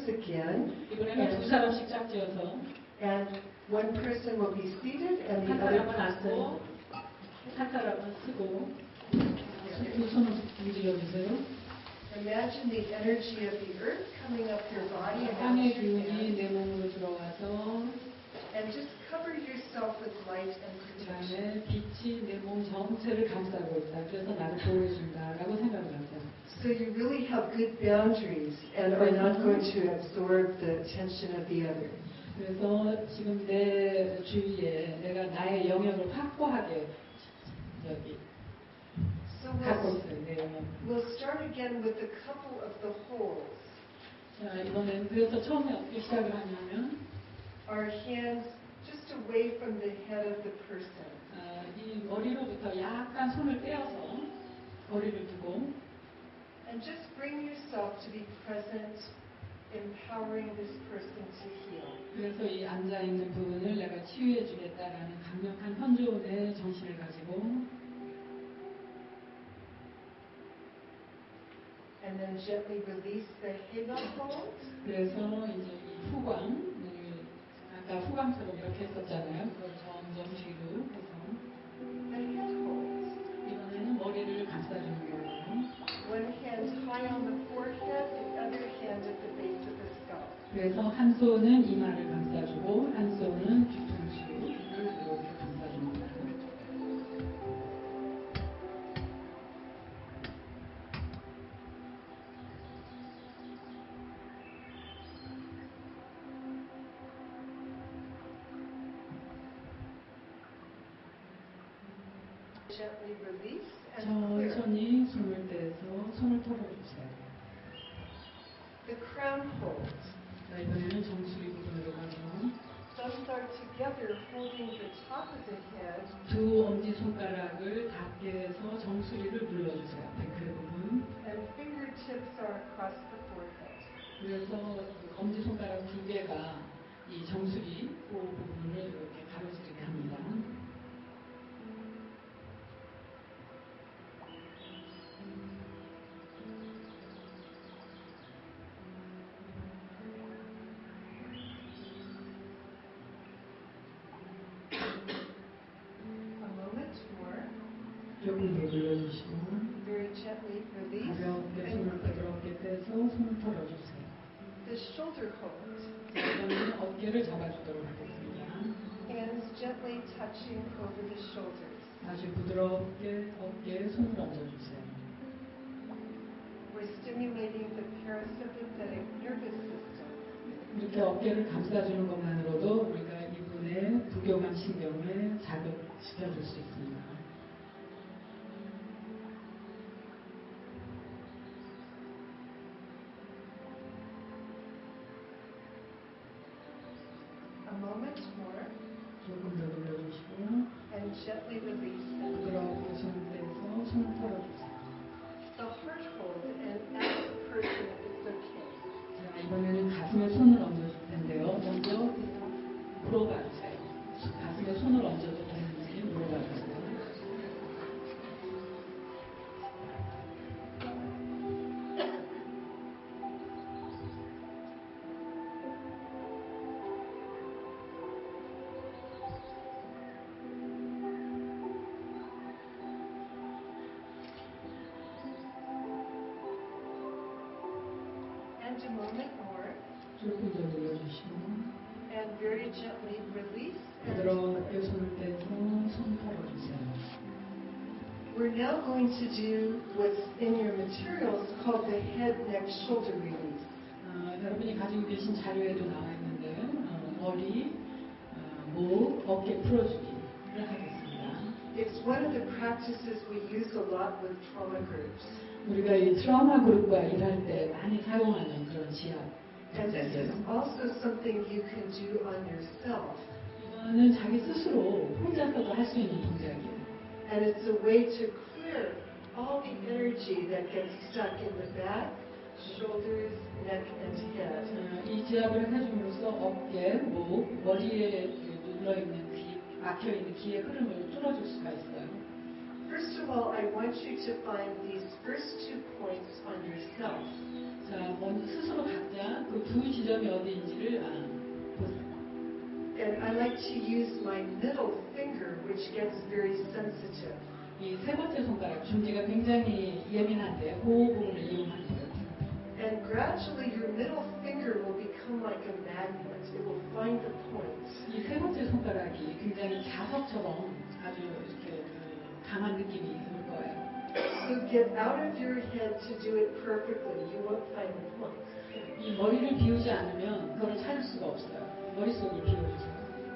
pairs again. 이번에는 두 사람씩 짝지어서 And one person will be seated and the 한 other 사람은 person. 앉고 한 사람은 쓰고 두 손을 움직여 주세요. Imagine the energy of the earth coming up your body and out 땅의 your 기운이 hands. 내 몸으로 들어와서 And just cover yourself with light and protection. 그다음에 빛이 내 몸 전체를 감싸고 있다. 그래서 나를 보호해준다라고 생각을 하세요. So you really have good boundaries and are not going to absorb the attention of the other. 그래서 지금 내 주위에 내가 나의 영역을 확보하게 여기 So 갖고 있어요. 내 영역. we'll start again with a couple of the holes. 자, 이번엔 그래서 처음에 어떻게 시작을 하냐면 Our hands just away from the head of the person. 이 머리로부터 약간 손을 떼어서 거리를 두고 And just bring yourself to be present, empowering this person to heal. 그래서 이 앉아있는 부분을 내가 치유해 주겠다라는 강력한 현존의 정신을 가지고 And then gently release the halo hold. 그래서 이제 이 후광 아까 후광처럼 이렇게 했었잖아요. 그걸 점점 뒤로 해서 The head hold. 이번에는 머리를 감싸주는 거예요. One hand high on the forehead, the other hand at the base of the skull. 그래서 한 손은 이마를 감싸주고 한 손은 뒤통수를 이렇게 감싸줍니다. Gently release and clear. 천천히 손을 떼서 손을 털어주세요. The crown hold. 자, 이번에는 정수리 부분으로 가서 Thumbs are together holding the top of the head. 두 엄지손가락을 닿게 해서 정수리를 눌러주세요. 백회 부분. And fingertips are across the forehead. 그래서 그 엄지손가락 두 개가 이 정수리 그 부분을 이렇게 가로지르게 합니다. 조금 더 눌러주시고 Very gently release. 가볍게 손을 부드럽게 떼서 손을 털어주세요. The shoulder hold. 이번에는 어깨를 잡아주도록 하겠습니다. Hands gently touching over the shoulders. 아주 부드럽게 어깨에 손을 얹어주세요. We're stimulating the parasympathetic nervous system. 이렇게 어깨를 감싸주는 것만으로도 우리가 이분의 부교감 신경을 자극시켜줄 수 있습니다. A moment more. 조금 더 눌러주시고 And gently release and 부드럽게 손을 떼서 손을 털어주세요. the heart hold and ask the person if it's okay. 자, 이번에는 가슴에 손을 얹어줄 텐데요. 먼저 물어봐 주세요. 가슴에 손을 얹어도 되는지 물어봐 주세요. And a moment more. 조금 더 눌러주시고 And very gently release. And 부드럽게 손을 떼서 손 털어주세요. we're now going to do what's in your materials called the head, neck, shoulder release. 여러분이 가지고 계신 자료에도 나와 있는데 머리, 목, 어깨 풀어주기를 하겠습니다. It's one of the practices we use a lot with trauma groups. 우리가 이 트라우마 그룹과 일할 때 많이 사용하는 그런 지압. And this is also something you can do on yourself. 이거는 자기 스스로 혼자서도 할 수 있는 동작이에요. And it's a way to clear all the energy that gets stuck in the back, shoulders, neck, and head. 이 지압을 해줌으로써 어깨, 목, 머리에 눌러있는 귀, 막혀있는 기의 흐름을 뚫어줄 수가 있어요. First of all, I want want you to find these first 2 points on yourself. 자, 먼저 스스로 각자 그 두 지점이 어디인지를 보세요. And I like to use my middle finger, which gets very sensitive. 이 세 번째 손가락, 중지가 굉장히 예민한데 그 부분을 이용하는 거예요. And gradually your middle finger will become like a magnet. It will find the points. 이 세 번째 손가락이 굉장히 자석처럼 아주 이렇게 강한 느낌이 올 거예요. So get out of your head to do it perfectly. You won't find the points. 이 머리를 비우지 않으면 그걸 찾을 수가 없어요. 머릿속을 비워주세요.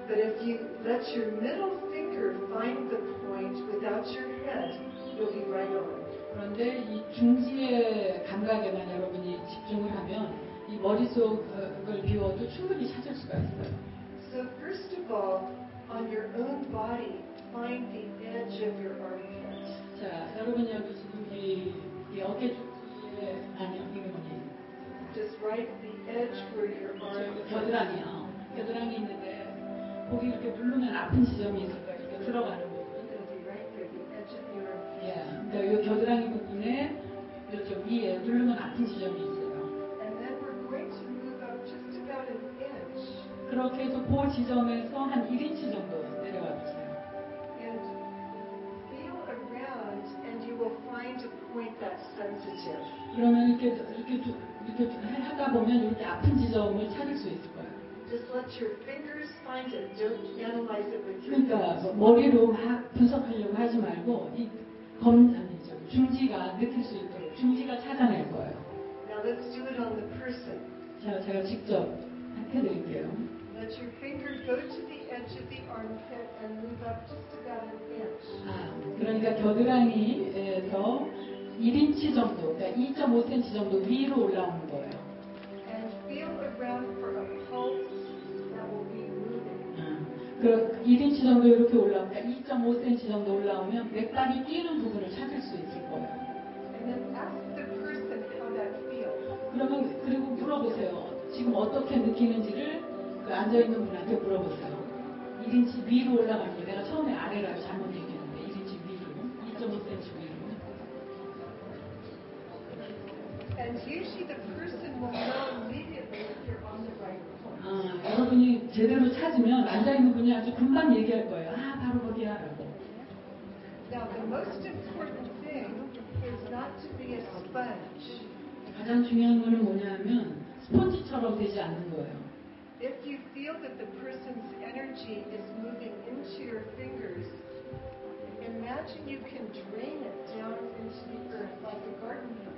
But if you let your middle finger find the point without your head, you'll be right on. 그런데 이 중지의 감각에만 여러분이 집중을 하면 이 머릿속을 비워도 충분히 찾을 수가 있어요. So first of all, on your own body, find the edge of your armpit. 자, 여러분 여기 지금 이 어깨 쪽에 이게 뭐니? Just right at the edge where your armpit. 겨드랑이요. 겨드랑이 있는데 거기 이렇게 누르면 아픈 지점이 있을 거예요. 이렇게 들어가는 부분. It'll be right there, the edge of your armpit. 예, 그러니까 이 겨드랑이 부분에 이쪽 위에 누르면 아픈 지점이 있어요. And then we're going to move up just about an inch. 그렇게 해서 그 지점에서 한 1인치 정도 내려와 주세요. And feel around, and you will find a point that's sensitive. 그러면 이렇게 하다 보면 이렇게 아픈 지점을 찾을 수 있을 거예요. Just let your fingers find it. Don't analyze it with your 그러니까 hands. 머리로 막 분석하려고 하지 말고 중지가 느낄 수 있도록 중지가 찾아낼 거예요. Now let's do it on the person. 자, 제가 직접 해드릴게요. Let your finger go to the edge of the armpit and move up just about an inch. 그러니까 겨드랑이에서 1인치 정도, 그러니까 2.5cm 정도 위로 올라오는 거예요. And feel around for a pulse that will be moving. 그 1인치 정도 이렇게 올라오면, 그러니까 2.5cm 정도 올라오면 맥박이 뛰는 부분을 찾을 수 있을 거예요. And then ask the person how that feels. 그러면 그리고 물어보세요. 지금 어떻게 느끼는지를 그 앉아있는 분한테 물어보세요. 1인치 위로 올라가는 거. 내가 처음에 아래라고 잘못 얘기했는데 1인치 위로, 2.5cm 위로. And usually the person will know immediately if you're on the right point. 여러분이 제대로 찾으면 앉아있는 분이 아주 금방 얘기할 거예요. 바로 거기야 라고. Now the most important thing is not to be a sponge. 가장 중요한 거는 뭐냐면 스펀지처럼 되지 않는 거예요. If you feel that the person's energy is moving into your fingers, imagine you can drain it down into the earth like a garden hose.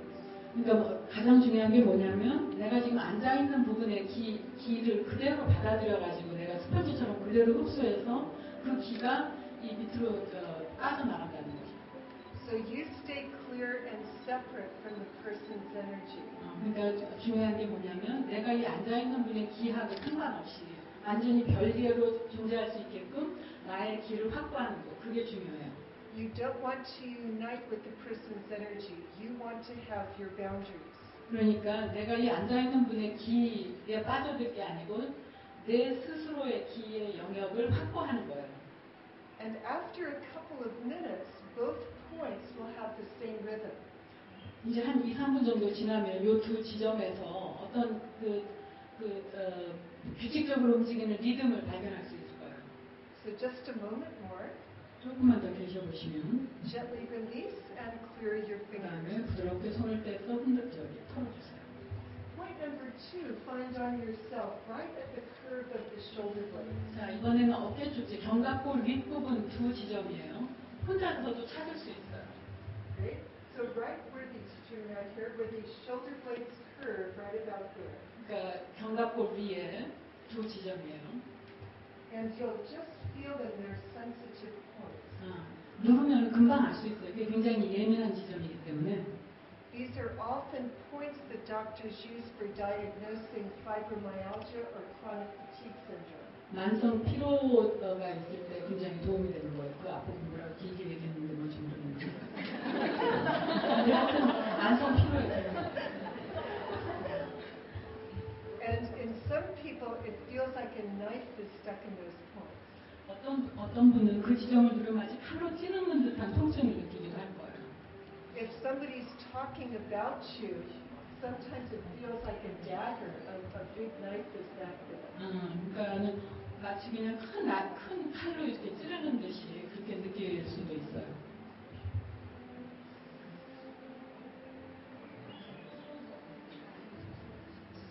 그러니까 가장 중요한 게 뭐냐면 내가 지금 앉아있는 부분의 기를 그대로 받아들여가지고 내가 스펀지처럼 그대로 흡수해서 그 기가 이 밑으로 빠져나간다는 거죠. So you stay clear and separate from the person's energy. 그러니까 중요한 게 뭐냐면 내가 이 앉아있는 분의 기하고 상관없이 완전히 별개로 존재할 수 있게끔 나의 기를 확보하는 거, 그게 중요해요. You don't want to unite with the person's energy. You want to have your boundaries. 그러니까 내가 이 앉아있는 분의 기에 빠져들 게 아니고 내 스스로의 기의 영역을 확보하는 거예요. And after a couple of minutes, both points will have the same rhythm. 이제 한 2, 3분 정도 지나면 이 두 지점에서 어떤 규칙적으로 움직이는 리듬을 발견할 수 있을 거예요. So just a moment more. 조금만 더 계셔보시면 Gently release and clear your 그 다음에 fingers. 부드럽게 손을 떼서 흔들저기 털어주세요. Point number 2, find on yourself right at the curve of the shoulder blade. 자, 이번에는 어깨 쪽지 견갑골 윗부분 두 지점이에요. 혼자서도 찾을 수 있어요. Great. So right where these two right here, where these shoulder blades curve, right about there. 그러니까 견갑골 위에 두 지점이에요. And you'll just feel that they're sensitive points. 누르면 금방 알 수 있어요. 그게 굉장히 예민한 지점이기 때문에. These are often points that doctors use for diagnosing fibromyalgia or chronic fatigue syndrome. 만성 피로가 있을 때 굉장히 도움이 되는 거예요. 그 앞부분 뭐라고 길게 얘기했는데 뭐 좀 모르겠는데. 근데 하여튼 만성 피로에 되는 거예요. And in some people, it feels like a knife is stuck in those points. 어떤 분은 그 지점을 누르면 아주 칼로 찌르는 듯한 통증을 느끼기도 할 거예요. talking about you, sometimes it feels like a dagger, a big knife is back there. 그러니까는 마치 그냥 큰 칼로 이렇게 찌르는 듯이 그렇게 느낄 수도 있어요.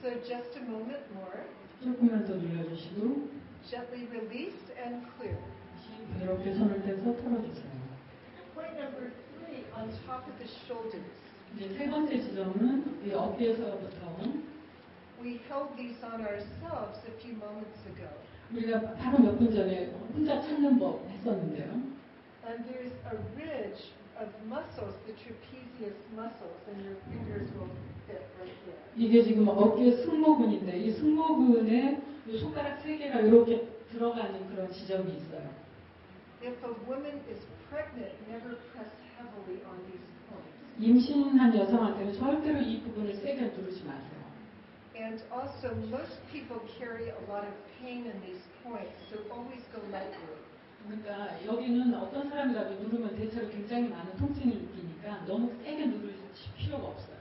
So just a moment more. 조금만 더 눌러주시고 Gently release and clear. 부드럽게 손을 떼서 털어주세요. Point number 3, on top of the shoulders. 이제 세 번째 지점은 이 어깨에서부터 We held these on ourselves a few moments ago. 우리가 바로 몇 분 전에 혼자 찾는 법 했었는데요. And there's a ridge of muscles, the trapezius muscles, and your fingers will fit right there. 이게 지금 어깨 승모근인데 이 승모근에 이 손가락 세 개가 이렇게 들어가는 그런 지점이 있어요. If a woman is pregnant, never press heavily on these points. 임신한 여성한테는 절대로 이 부분을 세게 누르지 마세요. And also, most people carry a lot of pain in these points, so always go lightly. 그러니까 여기는 어떤 사람이라도 누르면 대체로 굉장히 많은 통증을 느끼니까 너무 세게 누를 필요가 없어요.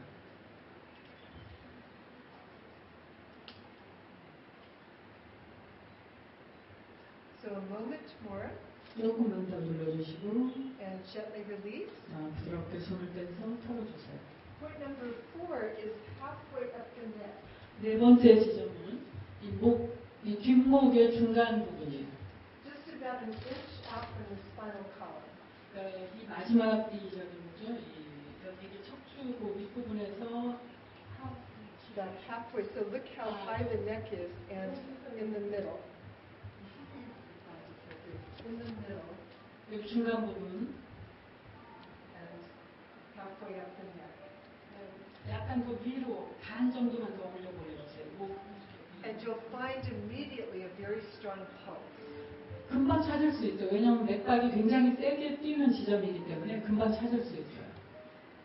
So a moment more. 조금만 더 눌러주시고 And gently release. 부드럽게 손을 떼서 털어주세요. Point number 4 is halfway up the neck. 네 번째 지점은 이 뒷목의 중간 부분이에요. Just about an inch out from the spinal column. 그러니까 이 마지막 이 저기 뭐죠? 여기 척추 그 윗부분에서 About halfway. So look how high the neck is, and in the middle. In the middle. 여기 중간 부분. And halfway up the neck. 약간 그 위로 반 정도만 더 올려보내주세요. And you'll find immediately a very strong pulse. 금방 찾을 수 있어요. 왜냐하면 맥박이 굉장히 세게 뛰는 지점이기 때문에 금방 찾을 수 있어요.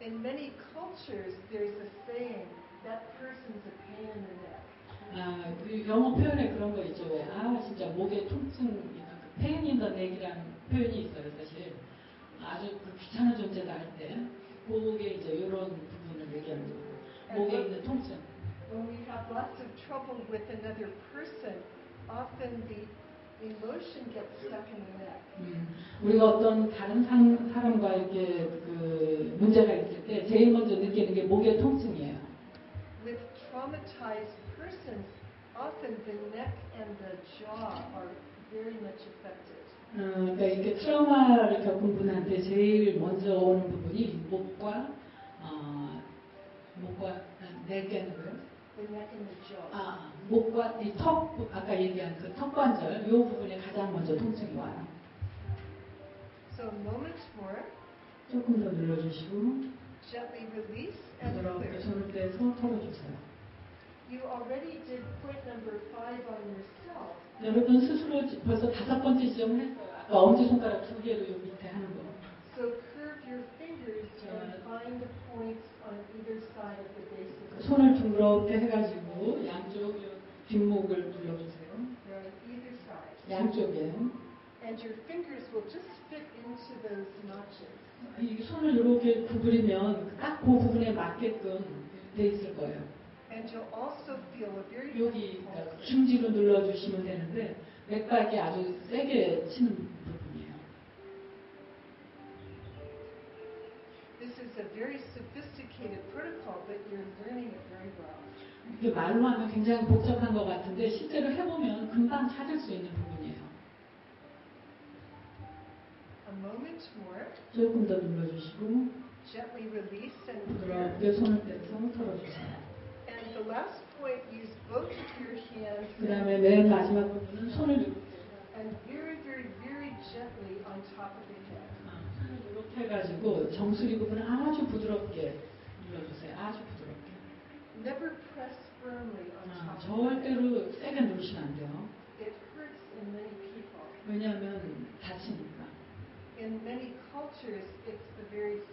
In many cultures, there's a saying, that person's a pain in the neck. 그 영어 표현에 그런 거 있죠. 왜? 진짜 목에 통증, pain in the neck이라는 표현이 있어요. 사실 아주 그 귀찮은 존재다 할 때, 그게 이제 이런 부분을 얘기하는 거예요. 목에 있는 통증. When we have lots of trouble with another person, often the emotion gets stuck in the neck. 우리가 어떤 다른 사람과 이렇게 그 문제가 있을 때 제일 먼저 느끼는 게 목의 통증이에요. With traumatized persons, often the neck and the jaw are very much affected. 그러니까 이렇게 트라우마를 겪은 분한테 제일 먼저 오는 부분이 목과 넥에는 거예요. The neck and the jaw. 목과 이 턱, 아까 얘기한 그 턱관절, 이 부분에 가장 먼저 통증이 와요. So a moment more. 조금 더 눌러주시고 Gently release and 부드럽게 clear. 손을 떼서 털어주세요. You already did point number 5 on yourself. 여러분 스스로 벌써 5번째 지점을 했어요. 아까 엄지손가락 2개로 요 밑에 하는 거. So curve your fingers and find the points on either side of the base of the 손을 둥그렇게 해가지고 양쪽 뒷목을 눌러주세요. They're on either side. 양쪽에. And your fingers will just fit into those notches. 이 손을 이렇게 구부리면 딱 그 부분에 맞게끔 돼 있을 거예요. And you'll also feel a very 여기 중지로 눌러주시면 되는데 맥박이 아주 세게 치는 부분이에요. This is a very sophisticated protocol, but you're learning it very well. 이게 말로 하면 굉장히 복잡한 것 같은데 실제로 해보면 금방 찾을 수 있는 부분이에요. A moment more. 조금 더 눌러주시고 Gently release and 부드럽게 손을 떼서 털어주세요. And the last point, use both of your hands. 그 다음에 맨 마지막 부분은 손을 이렇게 And very, very, very gently on top of the head. 손을 이렇게 해가지고 정수리 부분을 아주 부드럽게 눌러주세요. 아주 부드럽게. Never press firmly on top. 절대로 세게 누르시면 안 돼요. It hurts in many people. 왜냐하면 다치니까. In many cultures, it's a very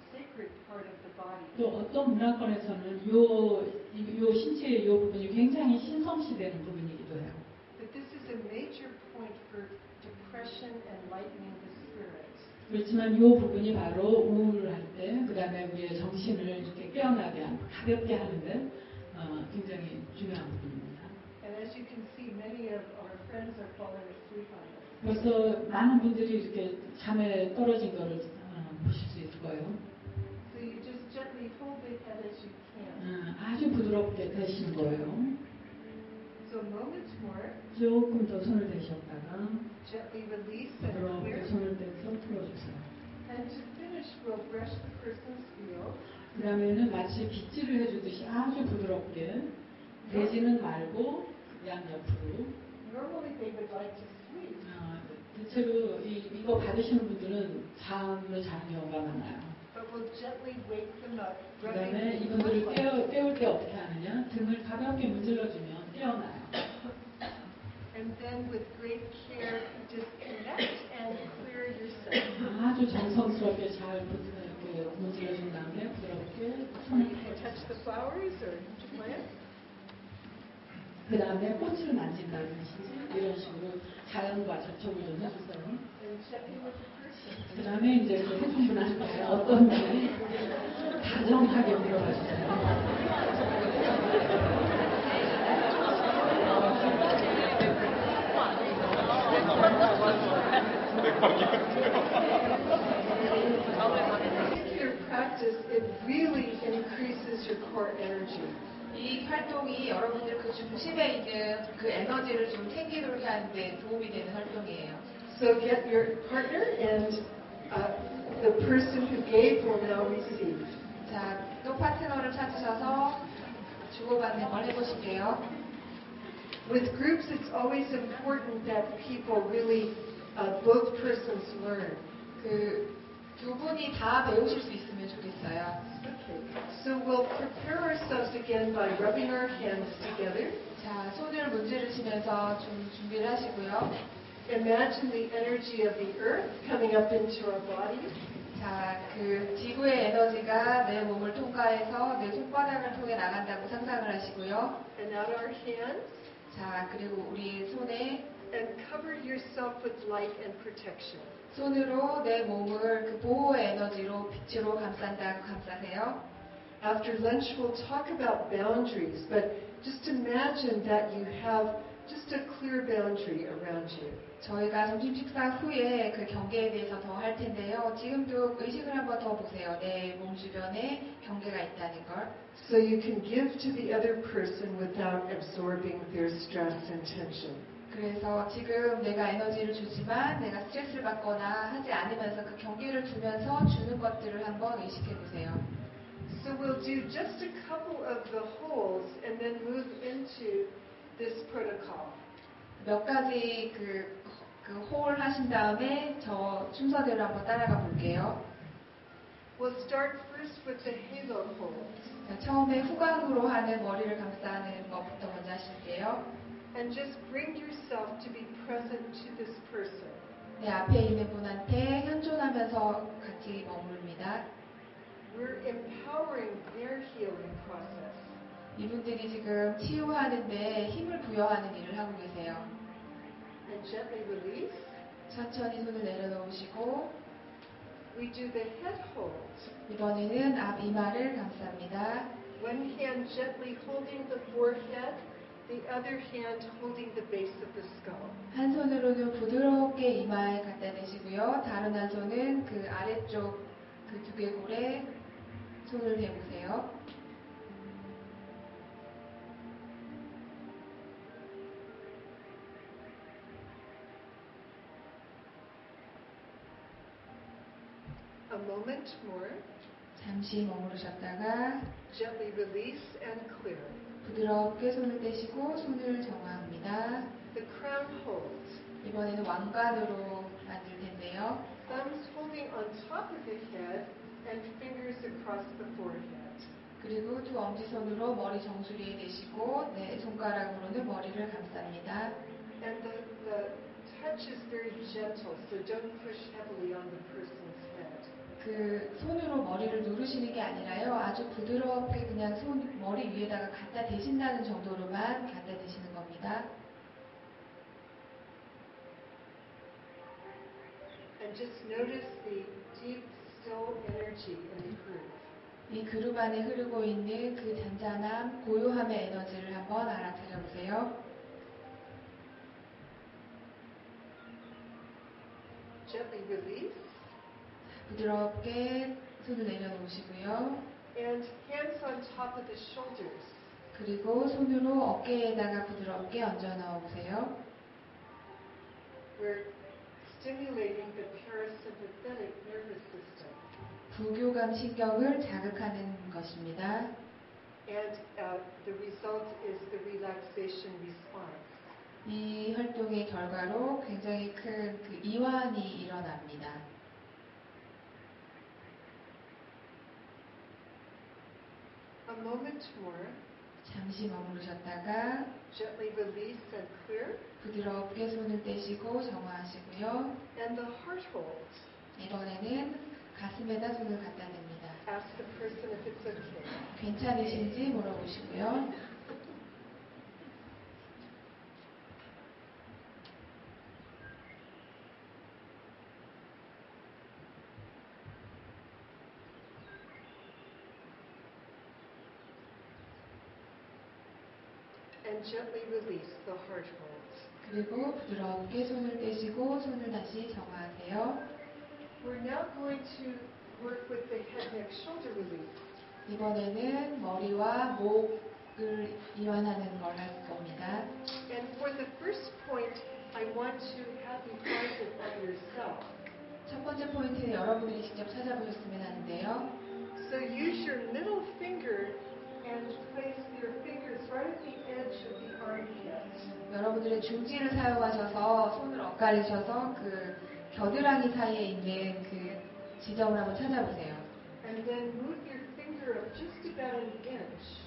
sacred part of the body. 또 어떤 문화권에서는 요 신체의 요 부분이 굉장히 신성시되는 부분이기도 해요. But this is a major point for depression and lightening the spirit. 그렇지만 이 부분이 바로 우울할 때, 그 다음에 우리의 정신을 이렇게 깨어나게 하는, 가볍게 하는데 굉장히 중요한 부분입니다. And as you can see, many of our friends are falling asleep on us. 벌써 많은 분들이 이렇게 잠에 떨어진 거를 보실 수 있을 거예요. So you just gently hold the head as you can. 아주 부드럽게 대시는 거예요. So a moment more. 조금 더 손을 대셨다가 Gently release and 부드럽게 clear. 손을 대서 풀어주세요. And to finish, we'll brush the person's wheel. 그 다음에는 마치 빗질을 해주듯이 아주 부드럽게 대지는 말고 양옆으로. Normally they would like to sleep. 대체로 이거 받으시는 분들은 잠을 자는 경우가 많아요. But we'll gently wake them up. 그 다음에 이분들을 깨울 때 어떻게 하느냐, 등을 가볍게 문질러주면 깨어나요. And then with great care, disconnect and clear yourself. 아주 정성스럽게 잘 이렇게 문질러준 다음에 부드럽게 You 손을 can touch the flowers or plant. 그 다음에 꽃을 만진다든지 이런 식으로 자연과 접촉을 좀 해주세요. And gently with the person. 그 다음에 이제 그 해준 분한테 어떤지 다정하게 물어봐 주세요. Particular practice, it really increases your core energy. 이 활동이 여러분들 그 중심에 있는 그 에너지를 좀 생기도록 하는데 도움이 되는 활동이에요. So get your partner and the person who gave will now receive. 자, 또 파트너를 찾으셔서 주고받는 걸 해보실게요. With groups, it's always important that people really, both persons learn. 그 두 분이 다 배우실 수 있으면 좋겠어요. Okay, so we'll prepare ourselves again by rubbing our hands together. 자, 손을 문지르시면서 좀 준비를 하시고요. Imagine the energy of the earth coming up into our body. 자, 그 지구의 에너지가 내 몸을 통과해서 내 손바닥을 통해 나간다고 상상을 하시고요. And out our hands. 자, 그리고 우리 손에 And cover yourself with light and protection. 손으로 내 몸을 그 보호의 에너지로 빛으로 감싼다고 감싸세요. After lunch, we'll talk about boundaries, but just imagine that you have just a clear boundary around you. 저희가 점심 식사 후에 그 경계에 대해서 더 할 텐데요. 지금도 의식을 한번 더 보세요. 내 몸 주변에 경계가 있다는 걸. So you can give to the other person without absorbing their stress and tension. 그래서 지금 내가 에너지를 주지만 내가 스트레스를 받거나 하지 않으면서 그 경계를 두면서 주는 것들을 한번 의식해 보세요. So we'll do just a couple of the holds and then move into this protocol. 몇 가지 홀 하신 다음에 저 순서대로 한번 따라가 볼게요. We'll start first with the halo hold. 자, 처음에 후광으로 하는 머리를 감싸는 것부터 먼저 하실게요. And just bring yourself to be present to this person. 내 앞에 있는 분한테 현존하면서 같이 머무릅니다. We're empowering their healing process. 이분들이 지금 치유하는데 힘을 부여하는 일을 하고 계세요. And gently release. 천천히 손을 내려놓으시고 We do the head hold. 이번에는 앞 이마를 감쌉니다. One hand gently holding the forehead, the other hand holding the base of the skull. 한 손으로는 부드럽게 이마에 갖다 대시고요. 다른 한 손은 그 아래쪽 그 두개골에 손을 대보세요. A moment more. 잠시 머무르셨다가 Gently release and clear. 부드럽게 손을 떼시고 손을 정화합니다. The crown hold. 이번에는 왕관으로 만들 텐데요. Thumbs holding on top of the head and fingers across the forehead. 그리고 두 엄지손으로 머리 정수리에 대시고 네 손가락으로는 머리를 감쌉니다. And the touch is very gentle, so don't push heavily on the person's head. 그 손으로 머리를 누르시는 게 아니라요. 아주 부드럽게 그냥 머리 위에다가 갖다 대신다는 정도로만 갖다 대시는 겁니다. And And just notice the deep, still energy in the groove. 이 그룹 안에 흐르고 있는 그 잔잔한 고요함의 에너지를 한번 알아차려 보세요. Gently release. 부드럽게 손을 내려놓으시고요. And hands on top of the shoulders. 그리고 손으로 어깨에다가 부드럽게 얹어 넣어 보세요. We're stimulating the parasympathetic nervous system. 부교감 신경을 자극하는 것입니다. And the result is the relaxation response. 이 활동의 결과로 굉장히 큰 그 이완이 일어납니다. A moment more. 잠시 머무르셨다가 Gently release and clear. 부드럽게 손을 떼시고 정화하시고요. And the heart hold. 이번에는 가슴에다 손을 갖다 댑니다. Ask the person if it's okay. 괜찮으신지 물어보시고요. And gently release the heart hold. 그리고 부드럽게 손을 떼시고 손을 다시 정화하세요. We're now going to work with the head, neck, shoulder release. 이번에는 머리와 목을 이완하는 걸 할 겁니다. And for the first point, I want to have you find it by yourself. 첫 번째 포인트는 여러분들이 직접 찾아보셨으면 하는데요. So use your middle finger and place your fingers right at the edge of the armpit. 여러분들의 중지를 사용하셔서 손을 엇갈리셔서 그 겨드랑이 사이에 있는 그 지점을 한번 찾아보세요. And then move your finger up just about an inch.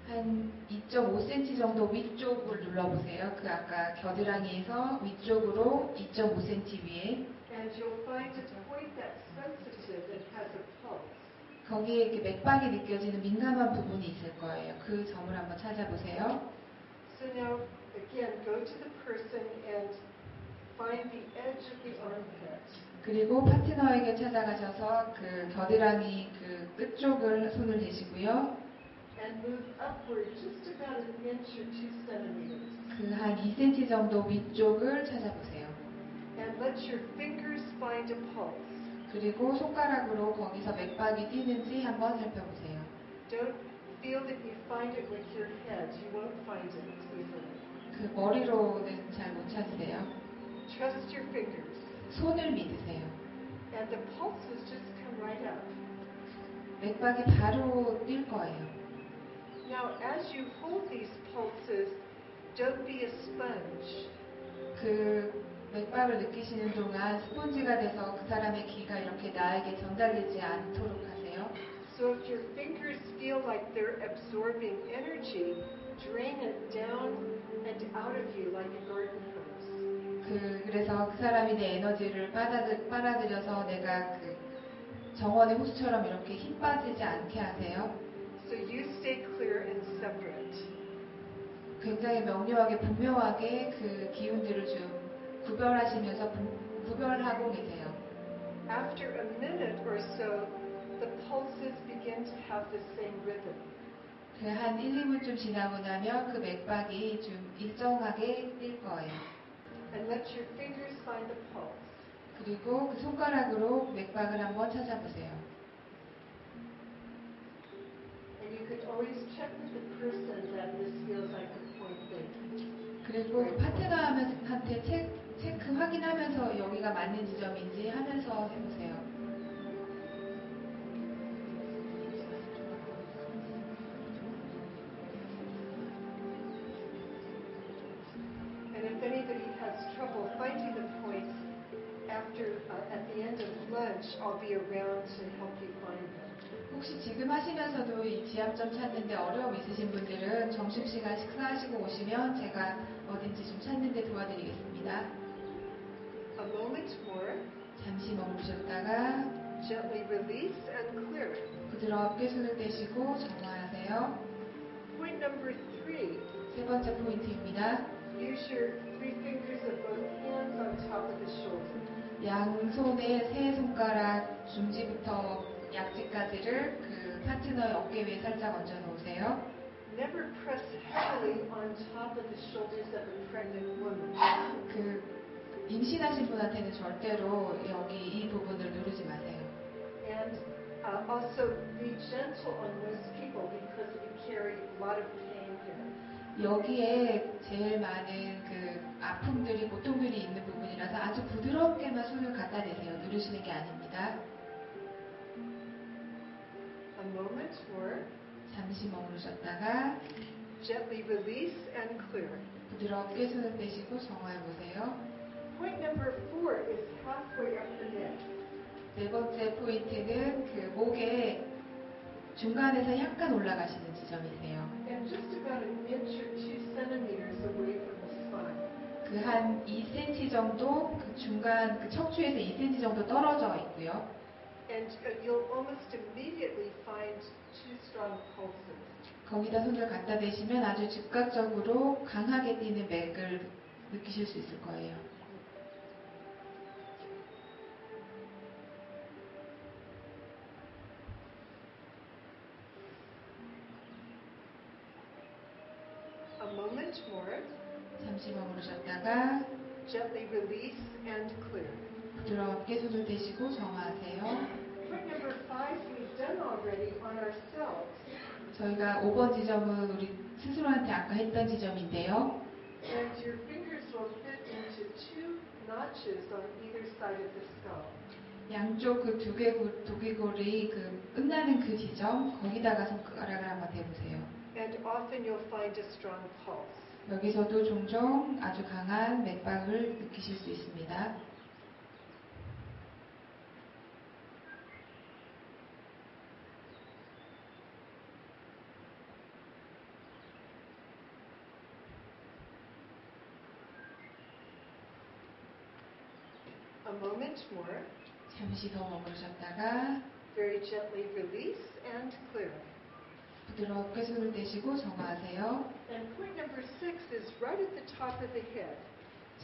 한 2.5cm 정도 위쪽을 눌러보세요. 그 아까 겨드랑이에서 위쪽으로 2.5cm 위에. And you'll find a point that's sensitive and has a pulse. 거기에 이렇게 맥박이 느껴지는 민감한 부분이 있을 거예요. 그 점을 한번 찾아보세요. So now, again, go to the person and find the edge of the armpit. 그리고 파트너에게 찾아가셔서 그 겨드랑이 그 끝쪽을 손을 대시고요. And move upward just about an inch or 2 centimeters. 그 한 2cm 정도 위쪽을 찾아보세요. And let your fingers find a pulse. 그리고 손가락으로 거기서 맥박이 뛰는지 한번 살펴보세요. Don't feel that you find it with your head. You won't find it easily. 그 머리로는 잘 못 찾으세요. Trust your fingers. 손을 믿으세요. And the pulses just come right up. 맥박이 바로 뛸 거예요. Now, as you hold these pulses, don't be a sponge. 그 맥박을 느끼시는 동안 스폰지가 돼서 그 사람의 기가 이렇게 나에게 전달되지 않도록 하세요. So if your fingers feel like they're absorbing energy, drain it down and out of you like a garden hose. 그래서 그 사람이 내 에너지를 빨아들여서 내가 그 정원의 호수처럼 이렇게 힘 빠지지 않게 하세요. So you stay clear and separate. 굉장히 명료하게 분명하게 그 기운들을 좀 구별하시면서 구별하고 계세요. After a minute or so, the pulses begin to have the same rhythm. 한 1, 2분쯤 지나고 나면 그 맥박이 좀 일정하게 뛸 거예요. And let your fingers find the pulse. 그리고 그 손가락으로 맥박을 한번 찾아보세요. And you could always check with the person that this feels like the point thing. 그리고 그 파트너한테 체크 확인하면서 여기가 맞는 지점인지 하면서 해보세요. And if anybody has trouble finding the points after at the end of lunch, I'll be around to help you find them. 혹시 지금 하시면서도 이 지압점 찾는데 어려움 있으신 분들은 점심시간 식사하시고 오시면 제가 어딘지 좀 찾는 데 도와드리겠습니다. A moment more. 잠시 멈추셨다가 Gently release and clear. 부드럽게 손을 떼시고 정화하세요. Point number 3. 세 번째 포인트입니다. Use your 3 fingers of both hands on top of the shoulder. 양손의 세 손가락 중지부터 약지까지를 그 파트너의 어깨 위에 살짝 얹어 놓으세요. Never press heavily on top of the shoulders of a pregnant woman. 그 임신하신 분한테는 절대로 여기 이 부분을 누르지 마세요. And also be gentle on those people because we carry a lot of pain here. 여기에 제일 많은 그 아픔들이 고통들이 있는 부분이라서 아주 부드럽게만 손을 갖다 대세요. 누르시는 게 아닙니다. A moment more. 잠시 머무르셨다가 Gently release and clear. 부드럽게 손을 떼시고 정화해 보세요. Point number 4 is halfway up the neck. 네 번째 포인트는 그 목의 중간에서 약간 올라가시는 지점이세요. And just about an inch or 2 centimeters away from the spine. 그 한 2cm 정도 그 중간 그 척추에서 2cm 정도 떨어져 있고요. And you'll almost immediately find 2 strong pulses. 거기다 손을 갖다 대시면 아주 즉각적으로 강하게 뛰는 맥을 느끼실 수 있을 거예요. A moment more. 잠시 머무르셨다가 Gently release and clear. 부드럽게 손을 떼시고 정화하세요. Point number 5 we've done already on ourselves. 저희가 5번 지점은 우리 스스로한테 아까 했던 지점인데요. And your fingers will fit into 2 notches on either side of the skull. 양쪽 그 두개골이 그 끝나는 그 지점 거기다가 손가락을 한번 대보세요. And often you'll find a strong pulse. 여기서도 종종 아주 강한 맥박을 느끼실 수 있습니다. A moment more. 잠시 더 머무르셨다가 Very gently release and clear. 부드럽게 손을 떼시고 정화하세요. And point number 6 is right at the top of the head.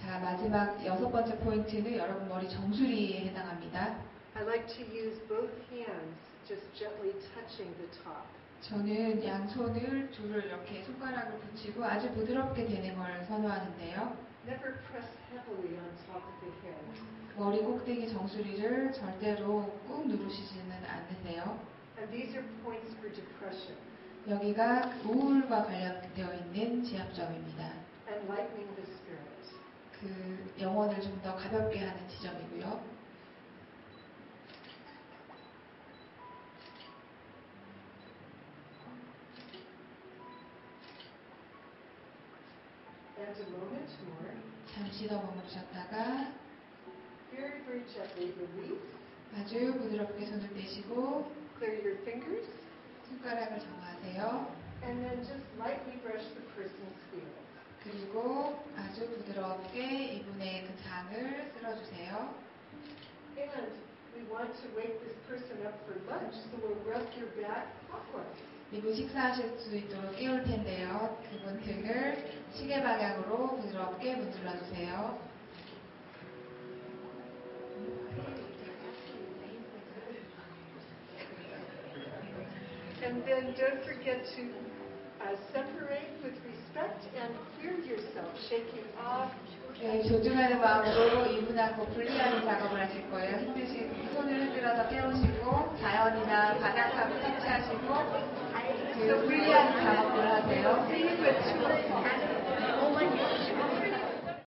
자, 마지막 6번째 포인트는 여러분 머리 정수리에 해당합니다. I like to use both hands, just gently touching the top. 저는 양손을 둘을 이렇게 손가락을 붙이고 아주 부드럽게 대는 걸 선호하는데요. Never press heavily on top of the head. 머리 꼭대기 정수리를 절대로 꾹 누르시지는 않으세요. And these are points for depression. 여기가 우울과 관련되어 있는 지압점입니다. And lightening the spirit. 그 영혼을 좀 더 가볍게 하는 지점이고요. And a moment more. 잠시 더 머무르셨다가 Very, very gently release. 아주 부드럽게 손을 떼시고 Clear your fingers. 손가락을 정화하세요. And then just lightly brush the person's heels. 그리고 아주 부드럽게 이분의 그 장을 쓸어주세요. And we want to wake this person up for lunch, so we'll rub your back clockwise. 이분 식사하실 수 있도록 깨울 텐데요. 그분 등을 시계 방향으로 부드럽게 문질러 주세요. And then don't forget to separate with respect and clear yourself, shaking off. 네, 존중하는 마음으로 이분하고 분리하는 작업을 하실 거예요. 힘드신 손을 흔들어서 깨우시고 자연이나 바닷감을 터치하시고 그 분리하는 작업을 하세요. See you at 2 o'clock.